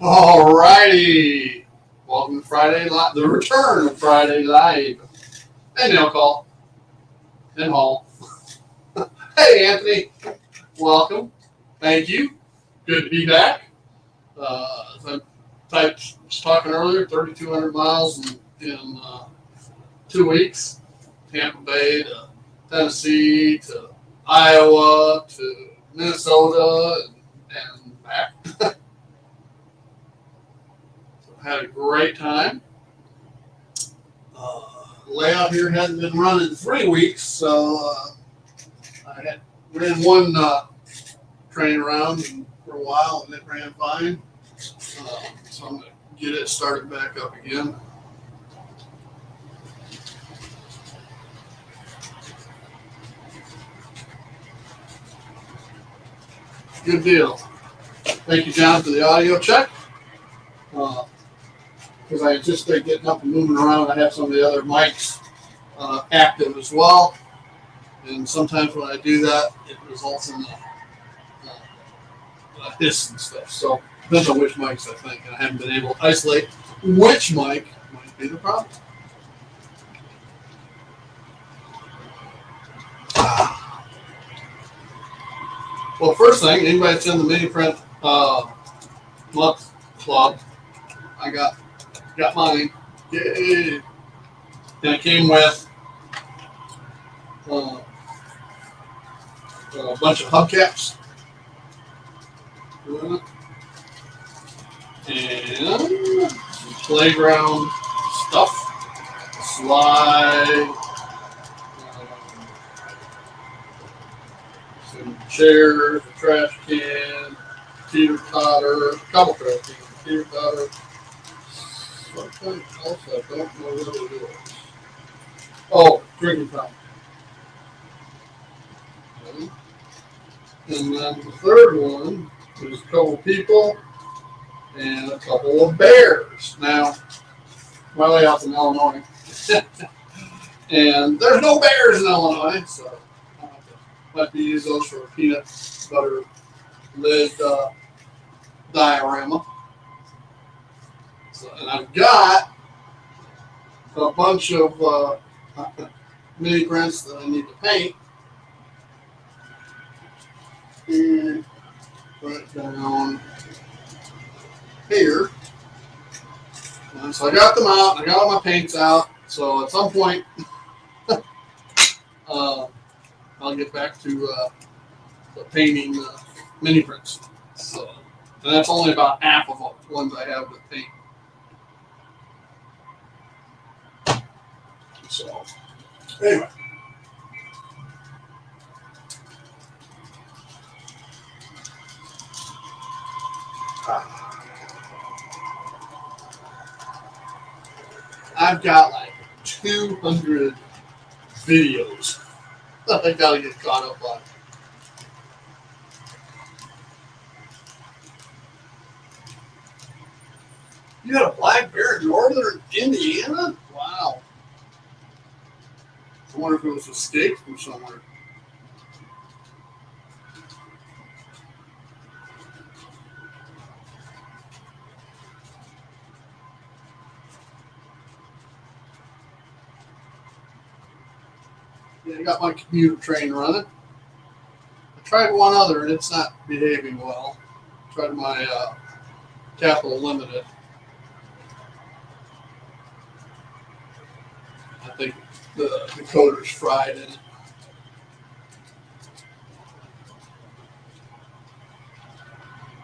All righty. Welcome to Friday Live, the return of Friday Live. And Nail Call and Hall. Hey, Anthony. Welcome. Thank you. Good to be back. As I was talking earlier, 3,200 miles in 2 weeks. Tampa Bay to Tennessee to Iowa to Minnesota and back. Had a great time. Layout here hadn't been running 3 weeks, so I ran one train around for a while and it ran fine. So I'm going to get it started back up again. Good deal. Thank you, John, for the audio check. Because I anticipate getting up and moving around. I have some of the other mics active as well. And sometimes when I do that, it results in hiss and stuff. So depends on which mics I think. And I haven't been able to isolate which mic might be the problem. Well, first thing, anybody that's in the mini print month club, I got mine. Yay! And it came with a bunch of hubcaps and some playground stuff, slide, some chairs, a trash can, teeter totter, a couple trash cans, teeter totter. Something else I don't know what it is. Oh, drinking fountain. Okay. And then the third one is a couple people and a couple of bears. Now, my layout's in Illinois. And there's no bears in Illinois, so I have to use those for a peanut butter lid diorama. So, and I've got a bunch of mini prints that I need to paint. And put it down here. And so I got them out. I got all my paints out. So at some point, I'll get back to painting mini prints. So, and that's only about half of the ones I have to paint. So, anyway. I've got like 200 videos that I gotta get caught up on. You got a black bear in northern Indiana? Wow. I wonder if it was escaped from somewhere. Yeah, I got my commuter train running. I tried one other and it's not behaving well. I tried my Capital Limited. I think the decoder's fried in it.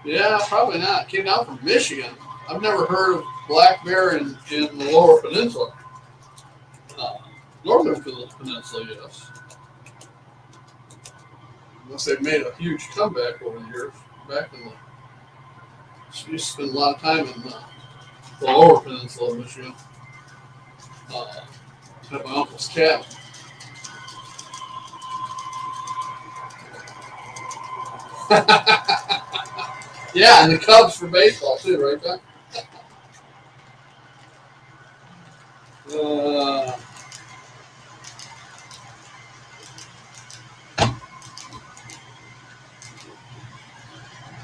Yeah, probably not. Came down from Michigan. I've never heard of black bear in the Lower Peninsula. Northern Peninsula, yes. Unless they've made a huge comeback over the years. Back in the, I used to spend a lot of time in the Lower Peninsula of Michigan. At my uncle's cabin. Yeah, and the Cubs for baseball too, right, Doc?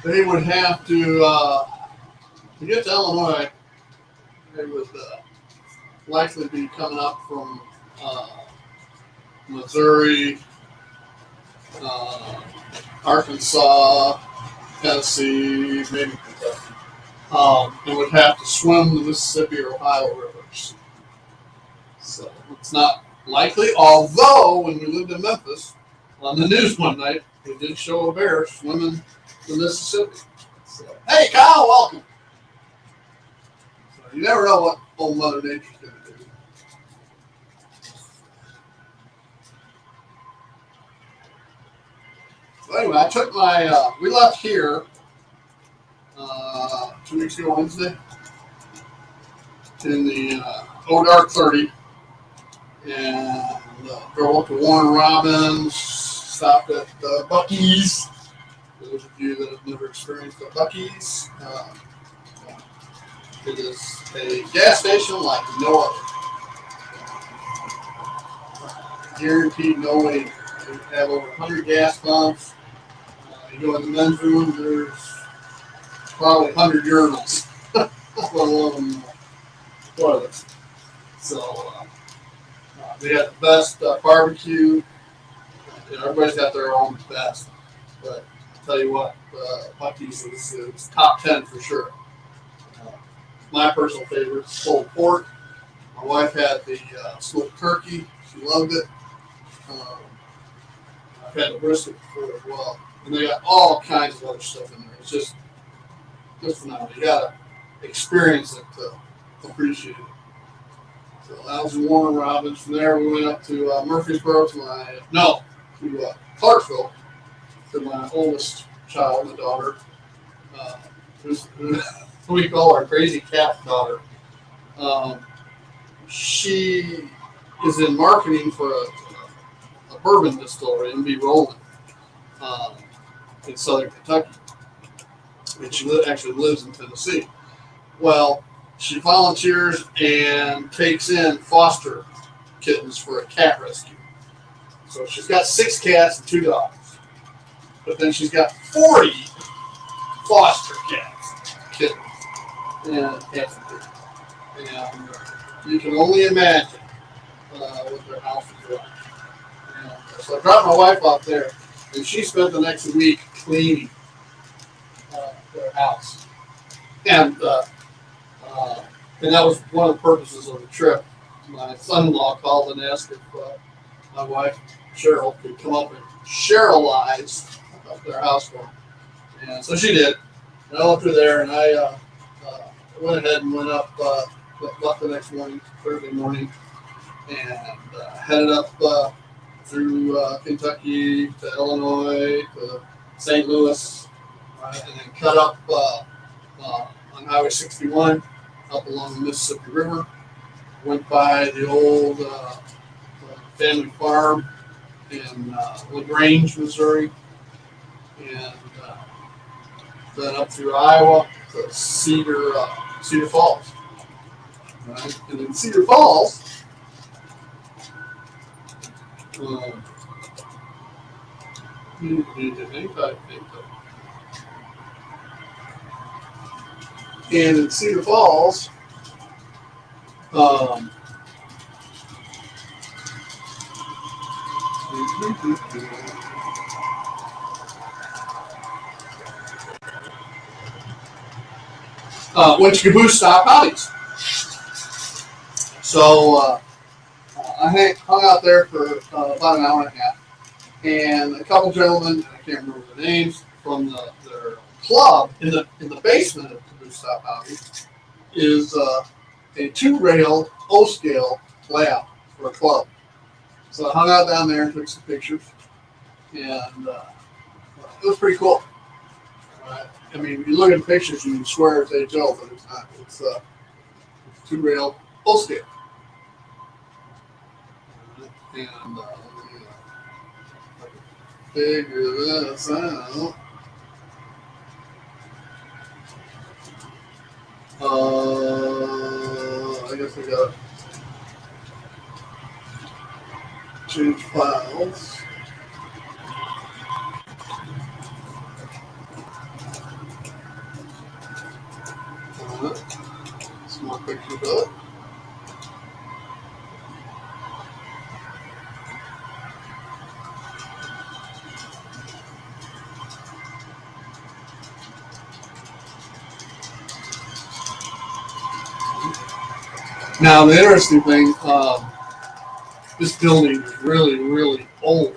They would have to to get to Illinois, they would likely be coming up from Missouri, uh, Arkansas, Tennessee, maybe Kentucky. And would have to swim the Mississippi or Ohio rivers. So it's not likely, although when we lived in Memphis, on the news one night, they did show a bear swimming the Mississippi. So, hey, Kyle, welcome. So you never know what old Mother Nature's going to do. So anyway, I took my, we left here 2 weeks ago Wednesday in the Dark 30 and drove up to Warren Robins, stopped at Buc-ee's. For those of you that have never experienced a Buc-ee's, it is a gas station like no other. Guaranteed no waiting. They have over 100 gas pumps. You go in the men's room, there's probably 100 urinals, let alone toilets. So they got the best barbecue. Everybody's got their own best. But I'll tell you what, Buc-ee's is top 10 for sure. My personal favorite is pulled pork. My wife had the smoked turkey. She loved it. I've had the brisket before as well. And they got all kinds of other stuff in there. It's just phenomenal. You got to experience it to appreciate it. So that was in Warren Robins. From there, we went up to Murfreesboro to Clarksville to my oldest child, my daughter, who we call our crazy cat daughter. She is in marketing for a bourbon distillery in Rolling in southern Kentucky. And she actually lives in Tennessee. Well, she volunteers and takes in foster kittens for a cat rescue. So she's got 6 cats and 2 dogs. But then she's got 40 foster cats, kittens, and cats and kittens. And you can only imagine what their house is like. So I dropped my wife off there, and she spent the next week cleaning their house. And that was one of the purposes of the trip. My son-in-law called and asked if my wife, Cheryl, could come up and Cherylize their house for him. And so she did. And I left her there, and I went ahead and went up, left the next morning, Thursday morning, and headed up through Kentucky to Illinois to St. Louis, right, and then cut up on Highway 61 up along the Mississippi River. Went by the old family farm in LaGrange, Missouri, and then up through Iowa to Cedar Falls. Right? And in Cedar Falls, and in Cedar Falls, went to Caboose Stop Hobbies. So I hung out there for about an hour and a half, and a couple gentlemen, I can't remember their names, from their club in the basement of Caboose Stop Hobbies is a 2-rail O-scale layout for a club. So I hung out down there and took some pictures, and it was pretty cool. I mean, if you look at the pictures, you can swear it's HL, but it's not. It's 2-rail O-scale. And figure this out. I guess we got change files. Some more pictures of it. Now, the interesting thing, this building is really, really old,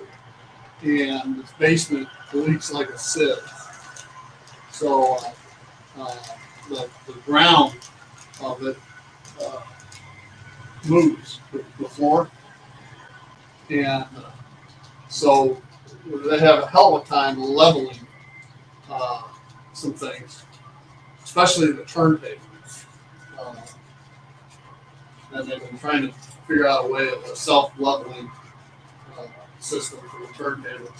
and its basement leaks like a sieve. So the ground of it moves with the floor, and so they have a hell of a time leveling some things, especially the turntable. Uh, and they've been trying to figure out a way of a self-leveling system for the turntable,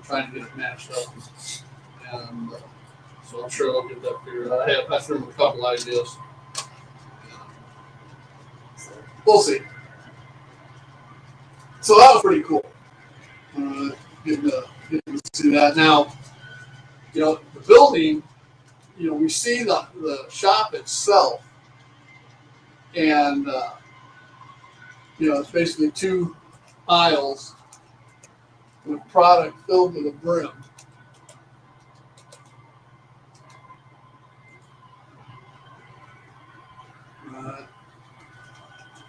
trying to get it matched up. And so I'm sure they'll get that figured out. I threw them a couple ideas. We'll see. So that was pretty cool. Getting to see that. Now, the building, we see the shop itself, and it's basically two aisles with product filled to the brim.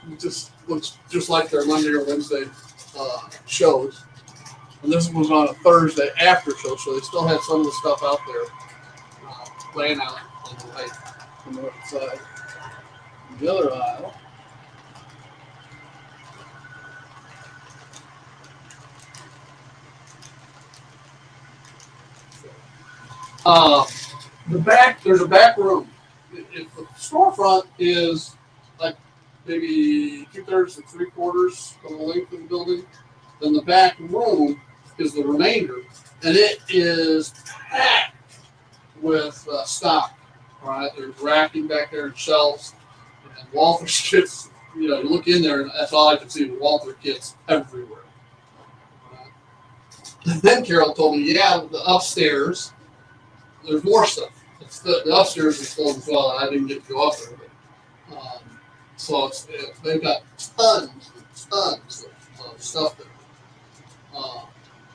It just looks just like their Monday or Wednesday shows. And this was on a Thursday after show, so they still had some of the stuff out there laying out on the right on the right side. The other aisle. There's a back room. If the storefront is like maybe 2/3 to 3/4 of the length of the building, then the back room is the remainder, and it is packed with stock. All right, there's racking back there and shelves, and Walther kits. You look in there, and that's all I could see was Walther kits everywhere. And then Carol told me, the upstairs, there's more stuff. The upstairs is full as well, and I didn't get to go up there. But, so they've got tons and tons of stuff there.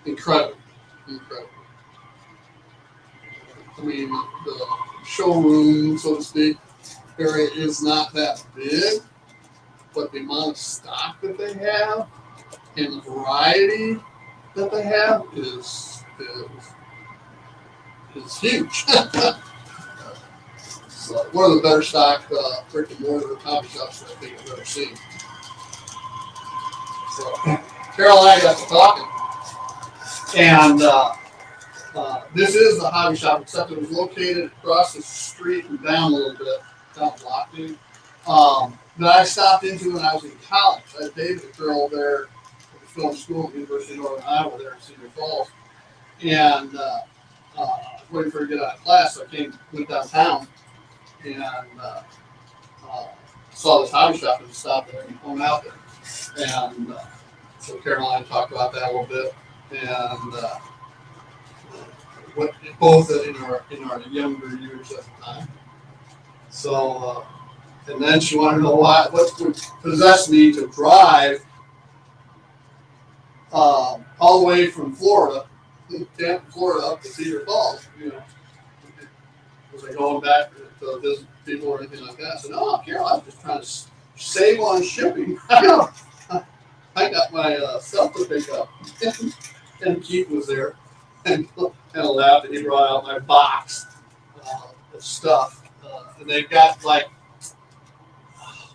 Incredible. I mean, the showroom, so to speak, area is not that big, but the amount of stock that they have and the variety that they have is huge. So one of the better stock brick and mortar hobby shops that I think I've ever seen. So Carol and I got to talking, and this is the hobby shop, except it was located across the street and down a little bit, down the block. That I stopped into when I was in college. I dated a girl there who was still in school at the University of Northern Iowa there in Cedar Falls, and I was waiting for her to get out of class, so I went downtown and saw this hobby shop and stopped there and hung out there. And so Caroline talked about that a little bit, and both in our younger years at the time. So, and then she wanted to know what would possess me to drive all the way from Florida, Tampa, Florida, up to Cedar Falls. Was I going back to visit people or anything like that? I said, "No, Carol, I'm just trying to save on shipping. I got my stuff to pick up." And Keith was there and kind of laughed, and he brought out my box of stuff. And they've got like,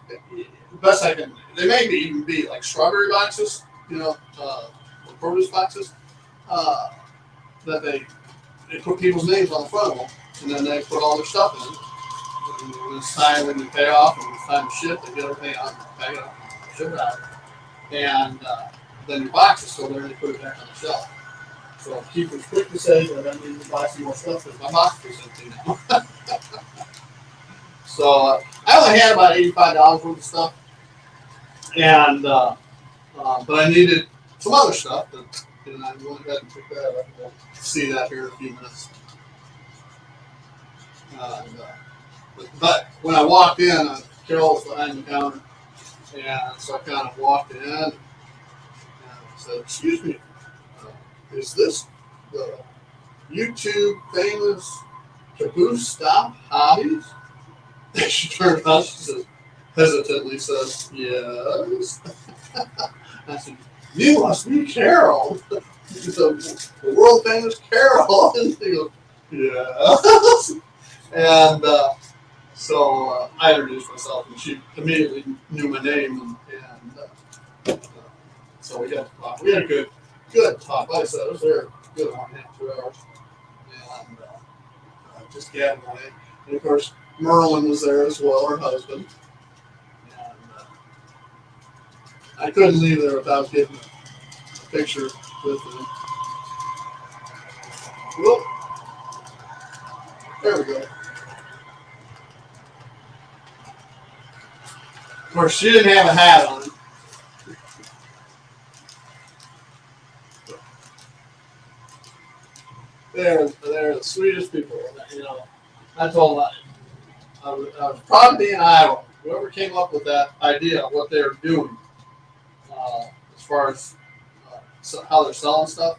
the best I can, they may even be like strawberry boxes, or produce boxes, that they put people's names on the front of them, and then they put all their stuff in. And when it's time when you pay off and it's time to ship, they get everything out, pack it up, ship it out. And then your box is still there, and they put it back on the shelf. So Keith was quick to say that I need to buy some more stuff because my box is empty now. So I only had about $85 worth of stuff, and but I needed some other stuff, and I went ahead and picked that up. We'll see that here in a few minutes. But when I walked in, Carol was behind the counter, and so I kind of walked in and said, "Excuse me, is this the YouTube famous Caboose Stop Hobbies?" And she turned around, she says, hesitantly says, "Yes." I said, "You must be Carol, the world famous Carol." And she goes, "Yes." And so I introduced myself, and she immediately knew my name, and so we got to talk. We had a good talk. Like I said, I was there a good 1.5, 2 hours, and just gabbing away. And of course, Merlin was there as well, her husband. And I couldn't leave there without getting a picture with him. Whoop, there we go. Of course, she didn't have a hat on. They're the sweetest people. You know, I told them I was proud to be in Iowa. Whoever came up with that idea of what they're doing, as far as how they're selling stuff,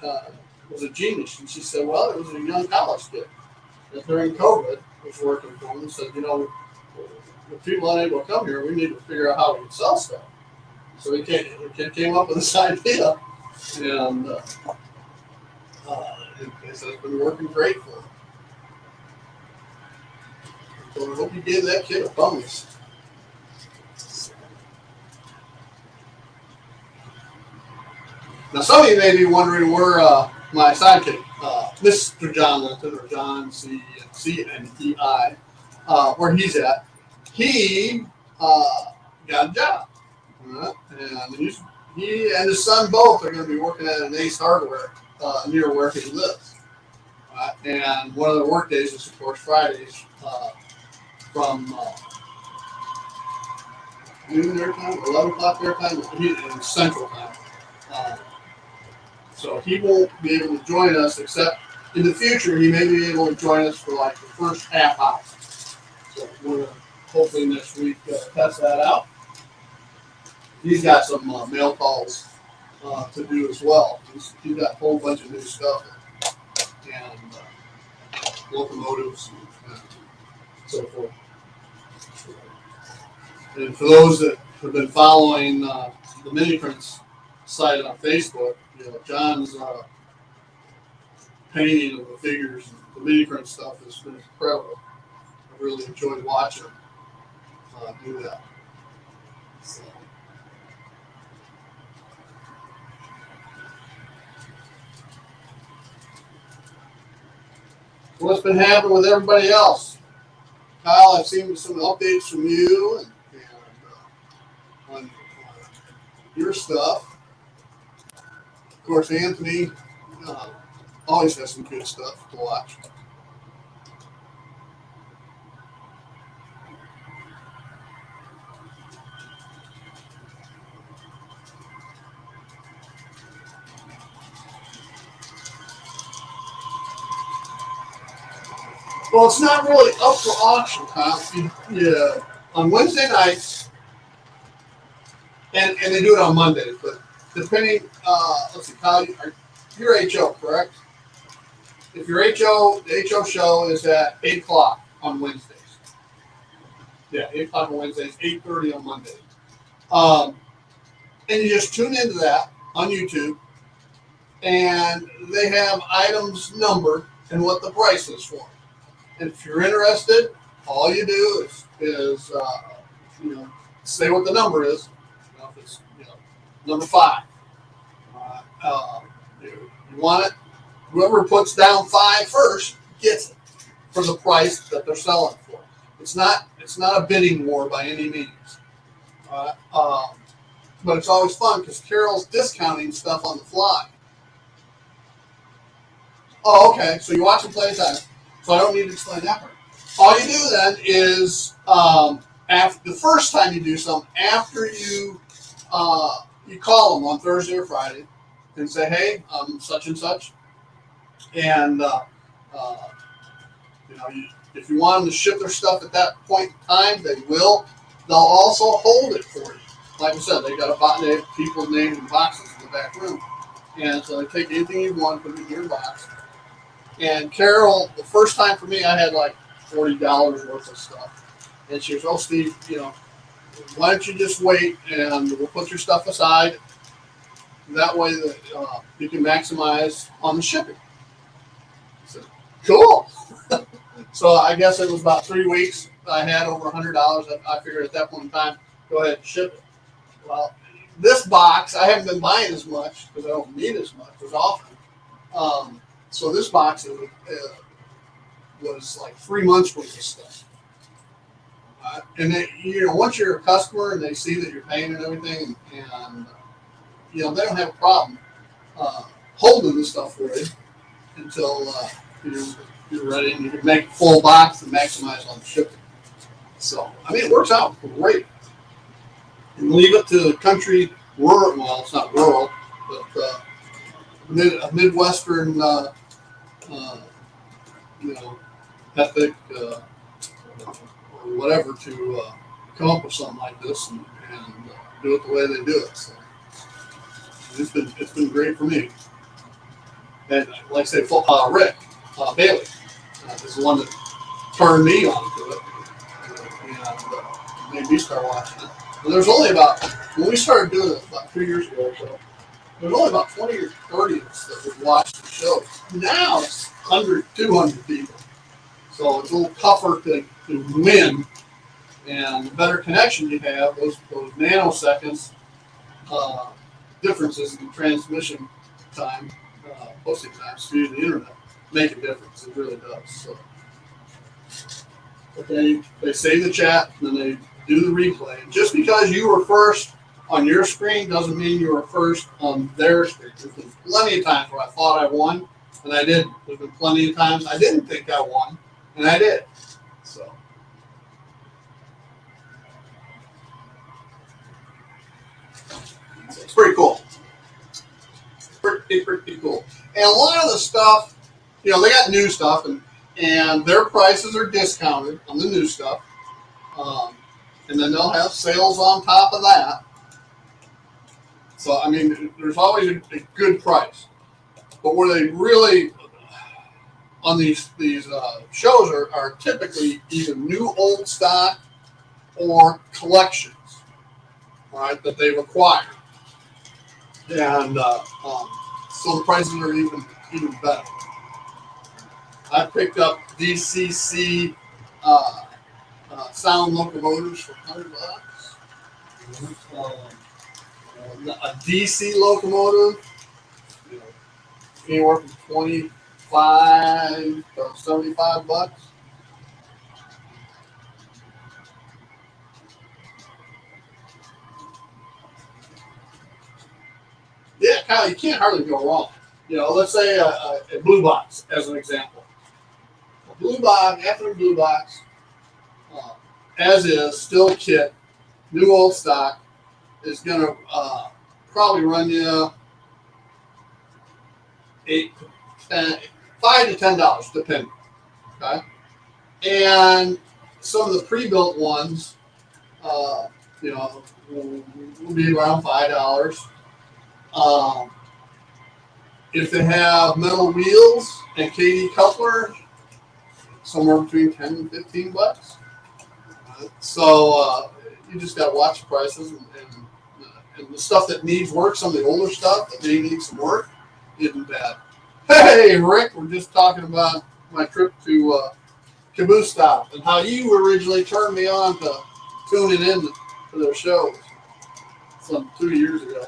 was a genius. And she said, "Well, it was a young college kid that during COVID was working for them and said, you know, with people unable to come here, we need to figure out how we can sell stuff." So the kid came up with this idea, and it's been working great for him. So I hope you gave that kid a bonus. Now, some of you may be wondering where my sidekick, Mr. John Linton, or John C-N-E-I, where he's at. He got a job. And he and his son both are going to be working at an Ace Hardware near where he lives. And one of the work days is, of course, Fridays from noon their time, 11 o'clock their time, in Central time. So he won't be able to join us, except in the future he may be able to join us for like the first half hour. So we're going to hopefully next week test that out. He's got some mail calls to do as well. He's got a whole bunch of new stuff and locomotives and so forth. And for those that have been following the Mini Prints site on Facebook, you know, John's painting of the figures, the Mini Print stuff has been incredible. I really enjoyed watching him do that. So. What's been happening with everybody else? Kyle, I've seen some updates from you and on your stuff. Of course, Anthony always has some good stuff to watch. Well, it's not really up for auction, Kyle. Yeah, on Wednesday nights, and they do it on Mondays, but depending, let's see, Kyle, you're HO, correct? If you're HO, the HO show is at 8 o'clock on Wednesdays. Yeah, 8 o'clock on Wednesdays, 8:30 on Mondays. And you just tune into that on YouTube, and they have items numbered and what the price is for them. And if you're interested, all you do is say what the number is. You know, if it's number 5, you want it. Whoever puts down 5 first gets it for the price that they're selling for. It's not a bidding war by any means. But it's always fun because Carol's discounting stuff on the fly. Oh, okay. So you watch them play time. So I don't need to explain that part. All you do then is after the first time you do something, after you call them on Thursday or Friday and say, "Hey, I'm such and such," and If you want them to ship their stuff at that point in time, they will. They'll also hold it for you. Like I said, they have people named in boxes in the back room. And so they take anything you want, put it in your box. And Carol, the first time for me, I had like $40 worth of stuff. And she goes, "Oh, Steve, why don't you just wait and we'll put your stuff aside. That way that you can maximize on the shipping." I said, "Cool." So I guess it was about 3 weeks. I had over $100. I figured at that point in time, go ahead and ship it. Well, this box, I haven't been buying as much because I don't need as much as often. So this box was like 3 months worth of stuff. And then, once you're a customer and they see that you're paying and everything, and they don't have a problem holding the stuff for you until you're ready and you can make a full box and maximize on the shipping. So, it works out great. And leave it to country, rural, well, it's not rural, but a Midwestern, ethic, or whatever to come up with something like this and do it the way they do it. So it's been great for me. And like I say, Rick Bailey is the one that turned me on to it and made me start watching it. And there's only when we started doing it about 2 years ago or so, there's only about 20 or 30 of us that would watch the show. Now it's 100, 200 people. So it's a little tougher to win. And the better connection you have, those nanoseconds differences in transmission time, posting times through the internet make a difference. It really does. So, okay, they save the chat and then they do the replay. And just because you were first on your screen doesn't mean you were first on their screen. There's been plenty of times where I thought I won, and I didn't. There's been plenty of times I didn't think I won, and I did. So. It's pretty cool. Pretty cool. And a lot of the stuff, they got new stuff, and their prices are discounted on the new stuff. And then they'll have sales on top of that. So, there's always a good price. But where they really, on these shows, are typically either new old stock or collections, right, that they've acquired. And so the prices are even better. I picked up DCC sound locomotives for $100. A DC locomotive, anywhere from $25 to $75. Yeah, Kyle, you can't hardly go wrong. Let's say a blue box as an example. A blue box, after a blue box, as is, still kit, new old stock, is going to probably run you $5 to $10, depending. Okay, and some of the pre-built ones, will be around $5. If they have metal wheels and KD coupler, somewhere between $10 and $15. So you just got to watch the prices and the stuff that needs work. Some of the older stuff that may need some work isn't bad. Hey, Rick, we're just talking about my trip to Caboose Stop and how you originally turned me on to tuning in to their shows some 2 years ago.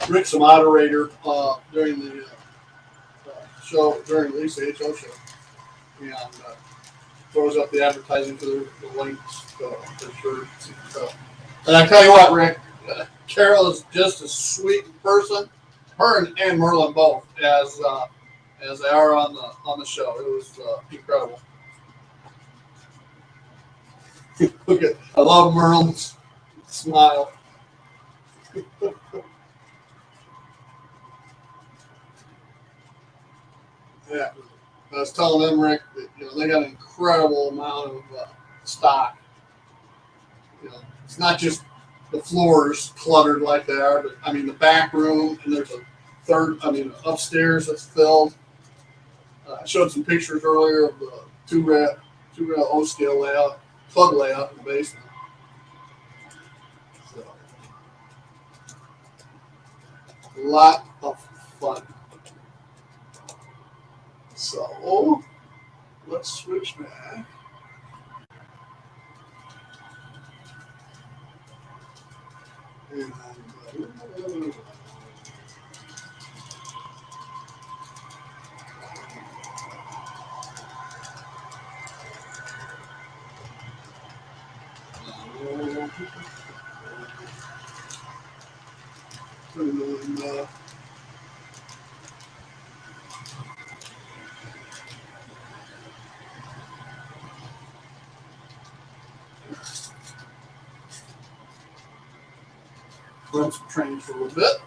Rick's a moderator during the show, during the Lisa HO show, and throws up the advertising for the links for sure. And I tell you what, Rick, Carol is just a sweet person. Her and Merlin both, as they are on the show. It was incredible. Look at, I love Merlin's smile. Yeah, I was telling them, Rick, that they got an incredible amount of stock. It's not just the floors cluttered like they are, but I mean the back room, and there's a third. I mean upstairs that's filled. I showed some pictures earlier of the two-rail O-scale layout, plug layout in the basement. So, a lot of fun. So let's switch back. And run some trains for a little bit.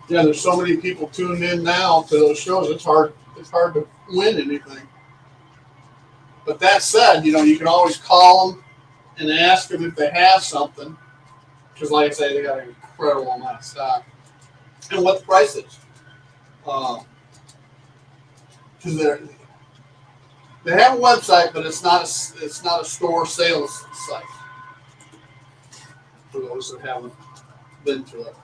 Yeah, there's so many people tuned in now to those shows. It's hard to win anything. But that said, you can always call them and ask them if they have something. Because, like I say, they got an incredible amount of stock. And what the price is. Because they have a website, but it's not a store sales site. For those that haven't been to it.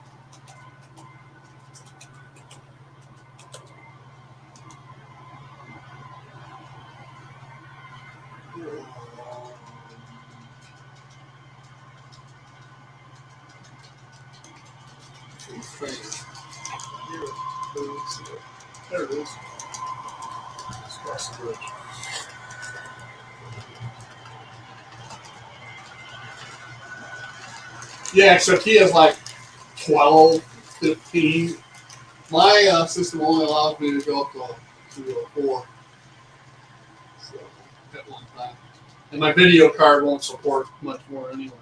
There it is. Let's cross the bridge. Yeah, except he has like 12, 15. My system only allows me to go up to 4. So, at one time. And my video card won't support much more anyway.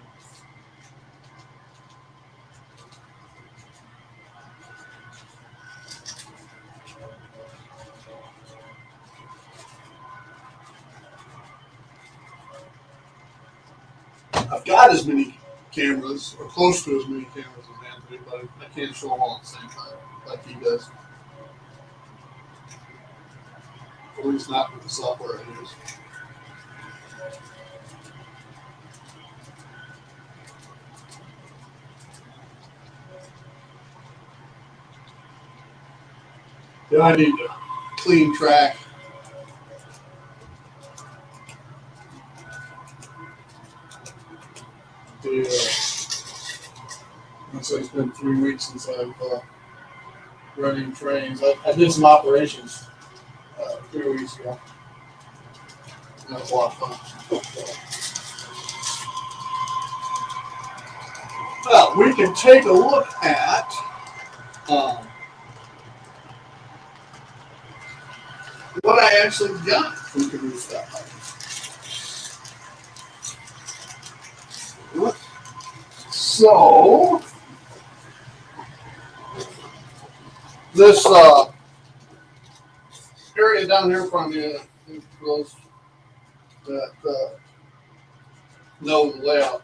I've got as many cameras, or close to as many cameras as Anthony, but I can't show them all at the same time, like he does. At least not with the software I use. Yeah, I need to clean track. So it's been 3 weeks since I've running trains. I did some operations 3 weeks ago. That was a lot of fun. Well, we can take a look at what I actually got from Caboose Stop Hobbies. So, this area down here in front of me, for those that know the layout,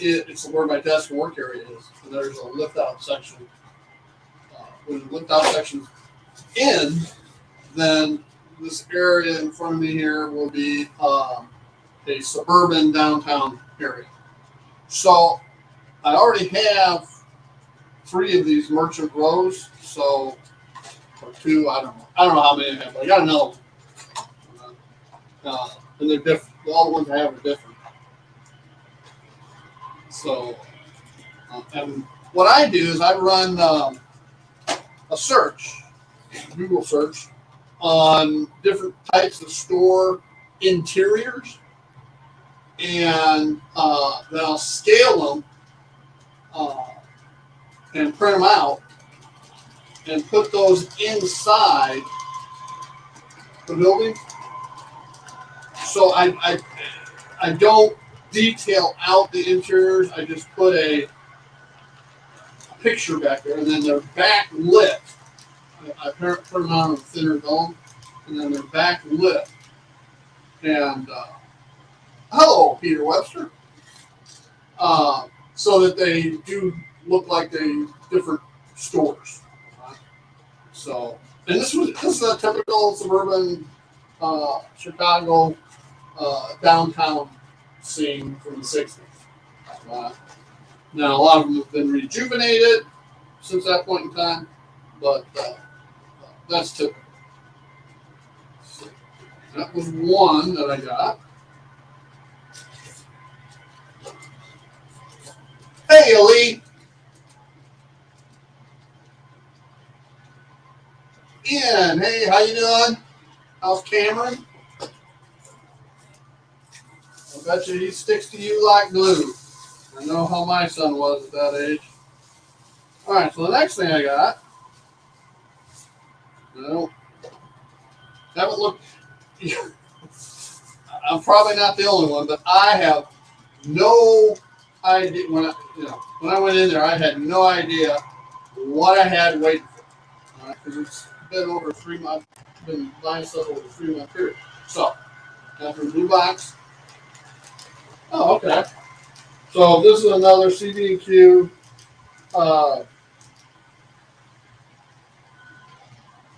it's where my desk and work area is. And there's a lift out section. When the lift out section's in, then this area in front of me here will be a suburban downtown area. So I already have 3 of these merchant rows, or 2, I don't know how many I have, but I got another one. And they're different. All the ones I have are different. So, and what I do is I run a search, Google search, on different types of store interiors, and then I'll scale them and print them out and put those inside the building. So I don't detail out the interiors. I just put a picture back there, and then they're backlit. I put them on a thinner dome, and then they're backlit. And hello, Peter Webster. So that they do look like they different stores. So, and this is a typical suburban Chicago downtown scene from the 60s. Now, a lot of them have been rejuvenated since that point in time, but that's typical. So that was one that I got. Hey, Ellie. Ian, hey, how you doing? How's Cameron? I bet you he sticks to you like glue. I know how my son was at that age. All right, so the next thing I got, I haven't looked. I'm probably not the only one, but I have no idea when I went in there. I had no idea what I had waiting for because it's been over 3 months. Been buying stuff over a 3-month period. So after the blue box. Oh, okay. So this is another CB&Q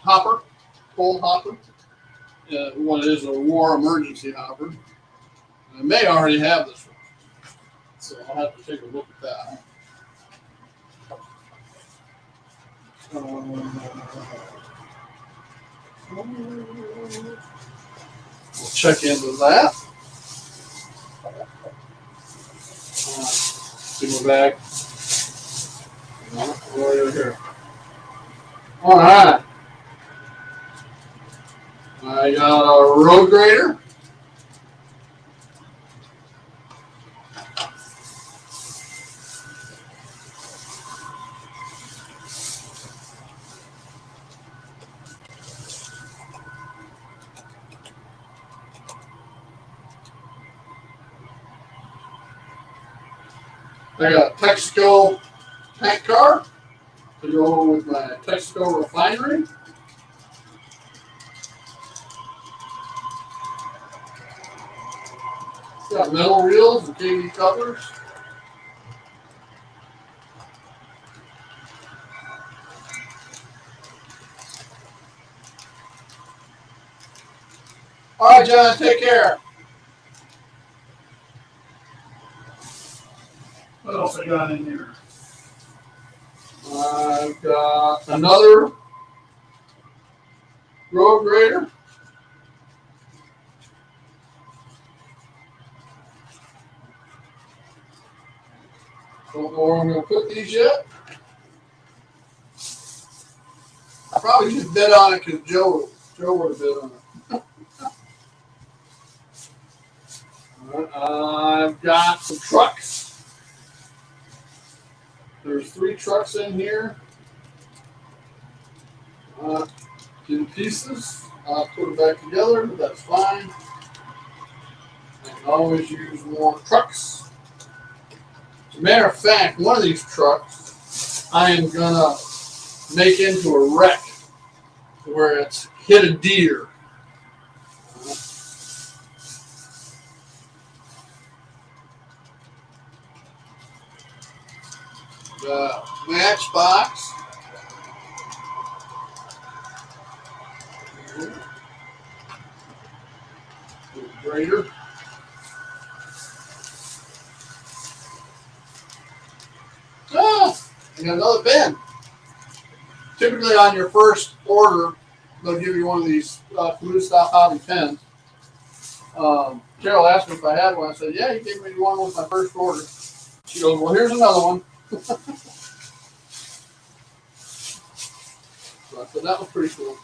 hopper, cold hopper. What is a war emergency hopper. I may already have this one, so I'll have to take a look at that. We'll check into that. See my bag. Over here. All right. I got a road grader. I got a Texaco tank car to go with my Texaco refinery. Got metal reels and KV couplers. All right, John, take care. What else I got in here? I've got another road grader. Don't know where I'm going to put these yet. I probably just bid on it because Joe would have bid on it. I've got some trucks. There's 3 trucks in here. In pieces. I'll put it back together, but that's fine. I can always use more trucks. As a matter of fact, one of these trucks I am going to make into a wreck where it's hit a deer. The matchbox. Grader. I got another pen. Typically on your first order, they'll give you one of these Caboose Stop Hobbies pens. Carol asked me if I had one. I said, yeah, you gave me one with my first order. She goes, well, here's another one. So that was pretty cool.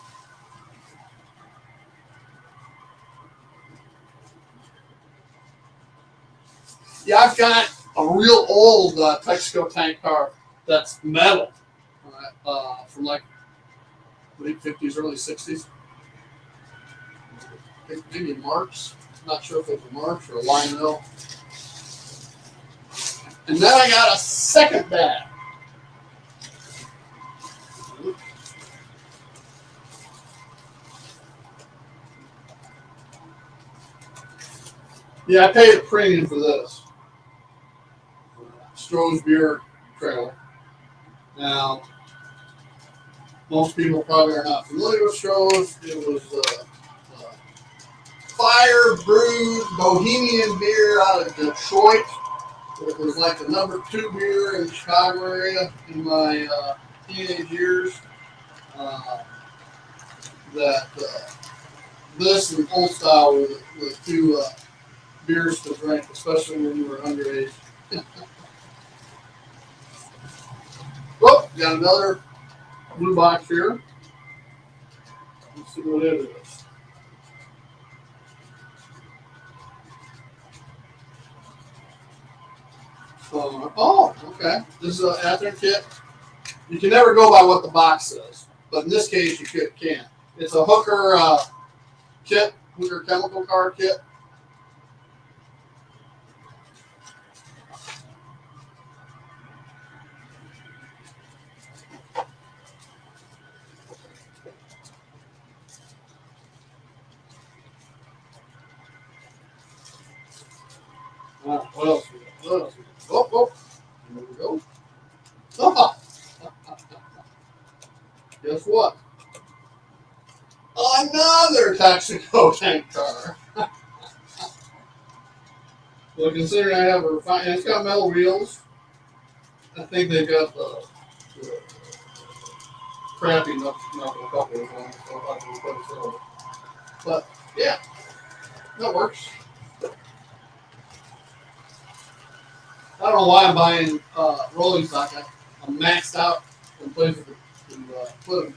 Yeah, I've got a real old Texaco tank car that's metal from like late 50s, early 60s. Maybe a Marks. Not sure if it was a Marks or a Lionel. And then I got a second bag. Yeah, I paid a premium for this. Stroh's beer trailer. Now, most people probably are not familiar with Stroh's. It was fire brewed Bohemian beer out of Detroit. It was like the number 2 beer in the Chicago area in my teenage years. Uh, that this and Old Style were the two beers to drink, especially when you were underage. Oh, got another blue box here. Let's see what it is. Okay. This is an Athearn kit. You can never go by what the box says, but in this case, you can. It's a Hooker kit, Hooker chemical card kit. What else we got? What else we got? Oh, here we go. Oh, guess what? Another Texaco tank car. Well, considering I have a refined, it's got metal wheels. I think they've got the crappy knuckle couplers on it, so I can put it so. But yeah, that works. I don't know why I'm buying rolling stock. I'm maxed out in places to put them.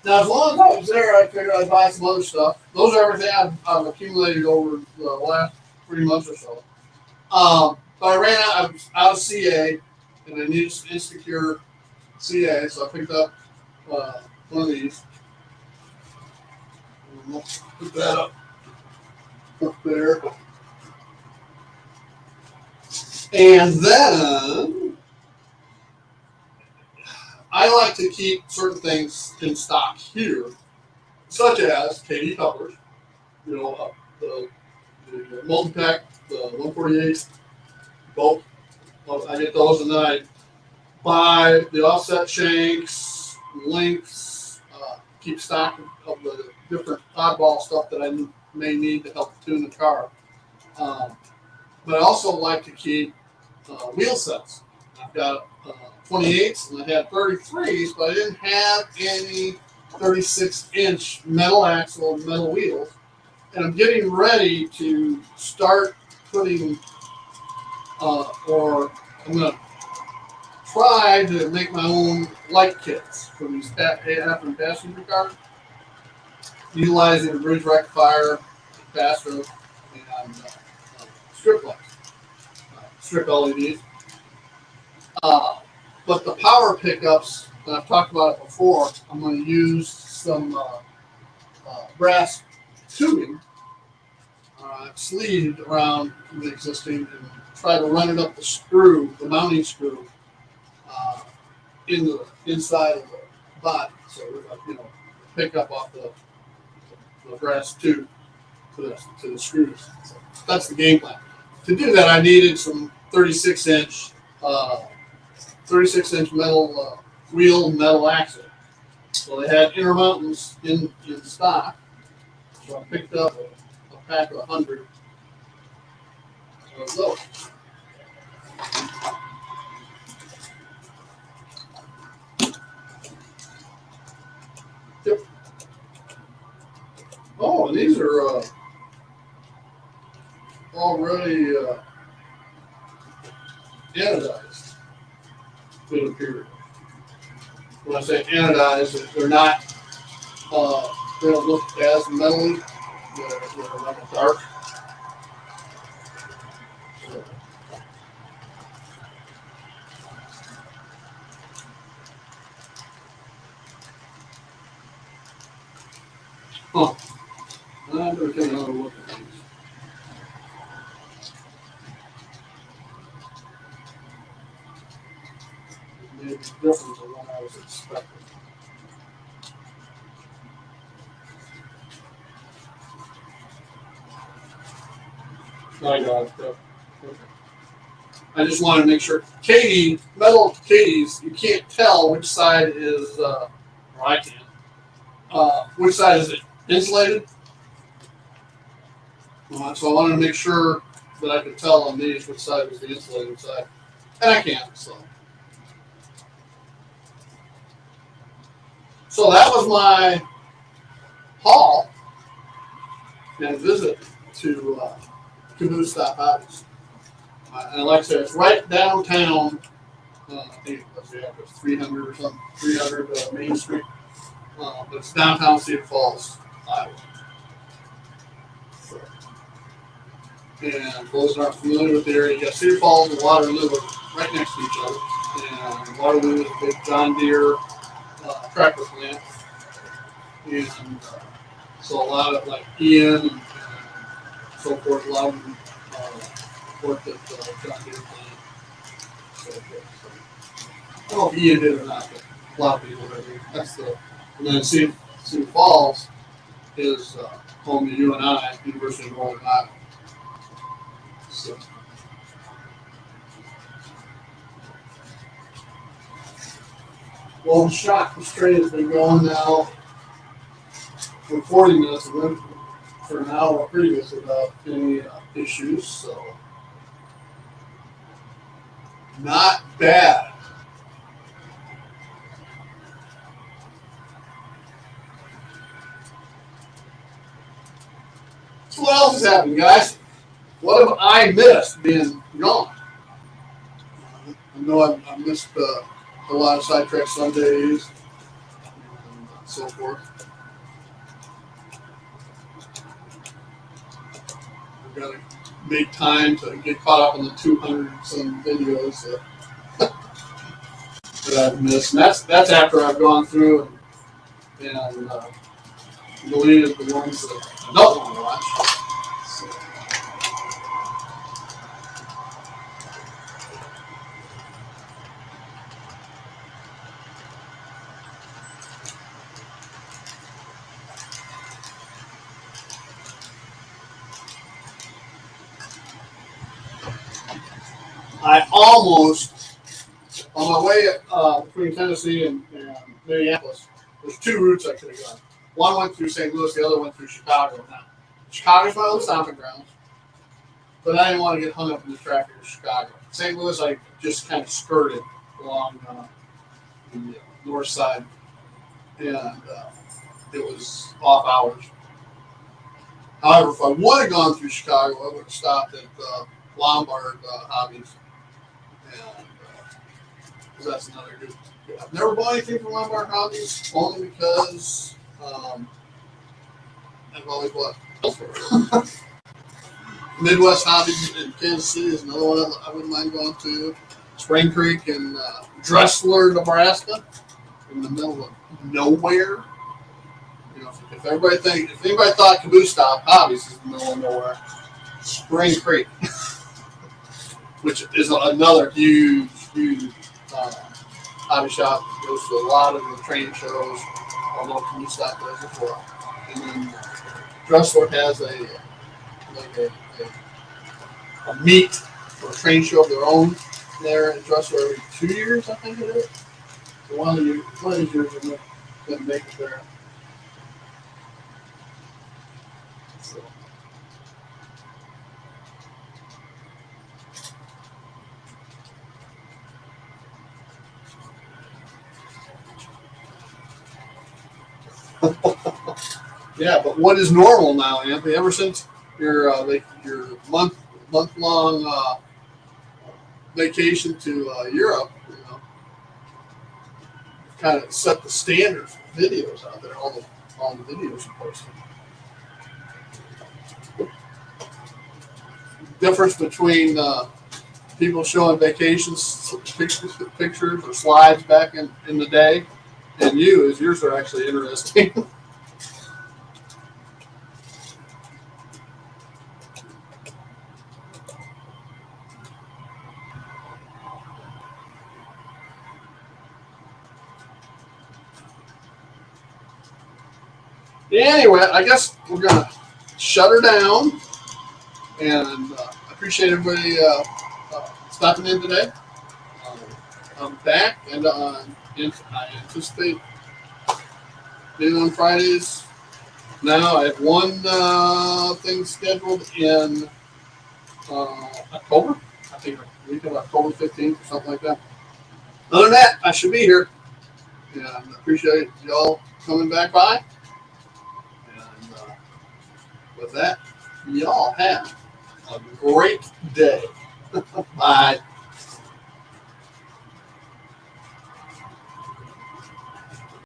Now, as long as I was there, I figured I'd buy some other stuff. Those are everything I've accumulated over the last 3 months or so. But I ran out. I was out of CA, and I needed some Insecure CA, so I picked up one of these. Put that up there. And then I like to keep certain things in stock here, such as KD couplers, the multi-pack, the 148 bolt. I get those, and then I buy the offset shanks, links, keep stock of the different oddball stuff that I may need to help tune the car. But I also like to keep wheel sets. I've got 28s and I had 33s, but I didn't have any 36-inch metal axle and metal wheels. And I'm getting ready to start putting, or I'm going to try to make my own light kits for these Athearn passenger cars, utilizing a bridge rectifier, capacitor, and strip lights, strip LEDs. But the power pickups, and I've talked about it before, I'm going to use some brass tubing sleeved around the existing and try to run it up the mounting screw, in the inside of the body. So, pick up off the brass tube to the screws. So that's the game plan. To do that, I needed some 36-inch metal wheel metal axle. So they had Intermountains in stock. So I picked up a pack of 100 of those. Yep. Oh, and these are already anodized. It appears. When I say anodized, they're not. They don't look as metally. They're like a dark. Huh. I'm going to take another look at these. maybe different than what I was expecting. I got it. Yep. Okay. I just wanted to make sure. Metal Katie's, you can't tell which side is, or I can. Which side is it? Insulated? So I wanted to make sure that I could tell on these which side was the insulated side. And I can't, so. So that was my haul and visit to Caboose Stop Hobbies. And like I said, it's right downtown. I think what's the address? 300 or something. 300 Main Street. But it's downtown Cedar Falls, Iowa. So, and those that aren't familiar with the area, you got Cedar Falls and Waterloo right next to each other. And Waterloo is a big John Deere tractor plant. And so a lot of like Ian and so forth, a lot of them worked at John Deere plant. So forth. So, I don't know if Ian did or not, but a lot of people did. That's the, and then Cedar Falls is home to UNI, University of Northern Iowa. So. Well, the shot straight has been going now for 40 minutes and then for an hour previous without any issues, so not bad. So what else has happened, guys? What have I missed being gone? I know I missed a lot of sidetrack Sundays and so forth. I've got to make time to get caught up on the 200 some videos that I've missed. And that's after I've gone through and deleted the ones that I don't want to watch. So. I almost, on my way between Tennessee and Minneapolis, there's two routes I could have gone. One went through St. Louis, the other went through Chicago. Now, Chicago's my own stomping grounds, but I didn't want to get hung up in the traffic of Chicago. St. Louis, I just kind of skirted along the north side, and it was off hours. However, if I would have gone through Chicago, I would have stopped at Lombard Hobbies. Because that's another good. I've never bought anything from Lombard Hobbies, only because I've always bought elsewhere. Midwest Hobbies in Kansas City is another one I wouldn't mind going to. Spring Creek in Dressler, Nebraska, in the middle of nowhere. You know, if anybody thought Caboose Stop Hobbies is in the middle of nowhere, Spring Creek, which is another huge hobby shop, goes to a lot of the training shows, although Caboose Stop does as well. And then Dressler has a meet or a training show of their own there at Dressler every 2 years, I think it is. So one of these years I'm going to make it there. So. Yeah, but what is normal now, Anthony? Ever since your month long vacation to Europe, you know, kind of set the standard for videos out there. All the videos you posted. Difference between people showing vacations pictures or slides back in the day, and yours are actually interesting. Anyway, I guess we're gonna shut her down, and I appreciate everybody stopping in today. Um, I'm back, and I anticipate being on Fridays. Now I have one thing scheduled in October. I think the week of October 15th or something like that. Other than that, I should be here. And I appreciate y'all coming back by. And with that, y'all have a great day. Bye.